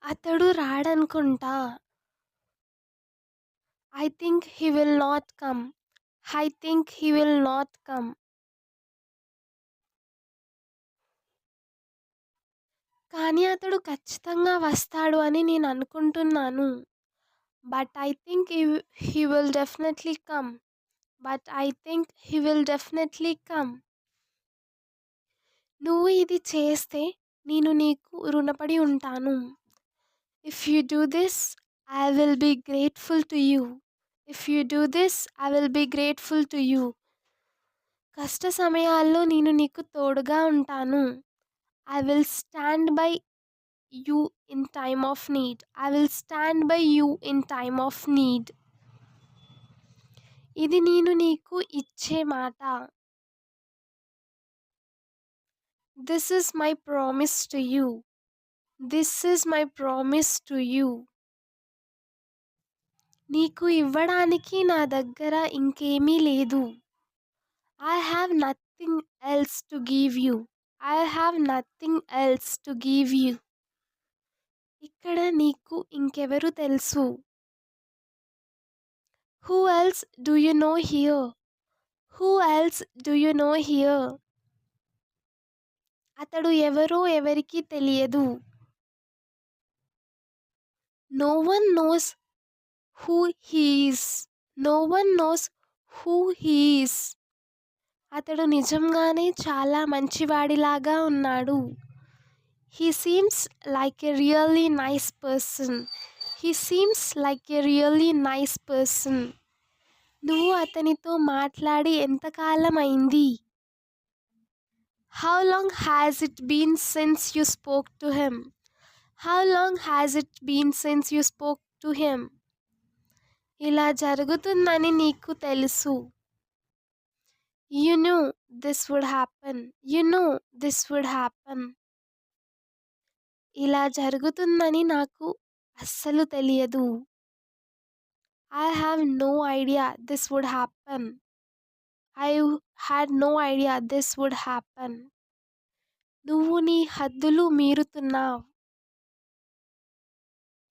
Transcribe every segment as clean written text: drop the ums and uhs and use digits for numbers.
అతడు రాడనుకుంటా. I think he will not come. I think he will not come. కానీ అతడు ఖచ్చితంగా వస్తాడు అని నేననుకుంటున్నాను. But I think he will definitely come. But I think he will definitely come. నువ్వు ఇది చేస్తే నేను నీకు రుణపడి ఉంటాను. If you do this I will be grateful to you. If you do this I will be grateful to you. కష్ట సమయాల్లో నేను నీకు తోడుగా ఉంటాను. I will stand by you in time of need. I will stand by you in time of need. ఇది నేను నీకు ఇచ్చే మాట. This is my promise to you. This is my promise to you. నీకు ఇవ్వడానికి నా దగ్గర ఇంకేమీ లేదు. I have nothing else to give you. I have nothing else to give you. ఇక్కడ నీకు ఇంకెవరు తెలుసు? Who else do you know here? Who else do you know here? అతడు ఎవరో ఎవరికీ తెలియదు. No one knows who he is. No one knows who he is. అతడు నిజంగానే చాలా మంచివాడిలాగా ఉన్నాడు. He seems like a really nice person. He seems like a really nice person. నువ్వు అతనితో మాట్లాడి ఎంతకాలం అయింది? How long has it been since you spoke to him? How long has it been since you spoke to him? ఇలా జరుగుతుందని నీకు తెలుసు. You knew this would happen. You knew this would happen. ఇలా జరుగుతుందని నాకు అస్సలు తెలియదు. I have no idea this would happen. I had no idea this would happen. నువ్వు నీ హద్దులు మీరుతున్నావ్.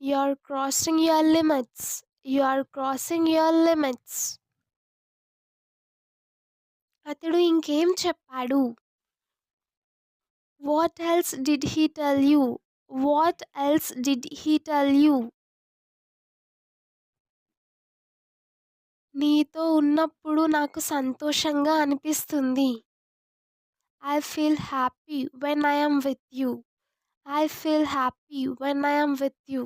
You are crossing your limits. You are crossing your limits. అతడు ఇంకేం చెప్పాడు? What else did he tell you? What else did he tell you? నీతో ఉన్నప్పుడు నాకు సంతోషంగా అనిపిస్తుంది. I feel happy when I am with you. I feel happy when I am with you.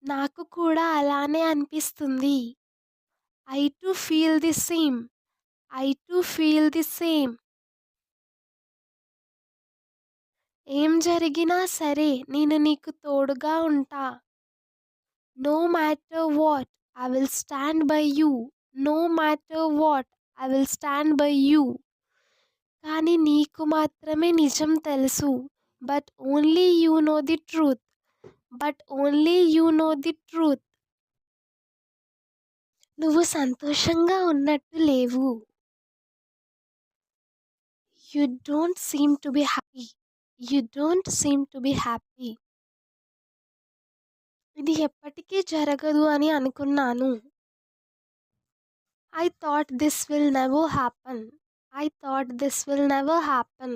నాకు కూడా అలానే అనిపిస్తుంది. I too feel the same. I too feel the same. ఏం జరిగినా సరే నేను నీకు తోడుగా ఉంటా. No matter what, I will stand by you. No matter what, I will stand by you. కానీ నీకు మాత్రమే నిజం తెలుసు. But only you know the truth. But only you know the truth. నువ్వు సంతోషంగా ఉన్నట్టు లేవు. You don't seem to be happy. You don't seem to be happy. ఇది ఎప్పటికీ జరగదు అని అనుకున్నాను. I thought this will never happen. I thought this will never happen.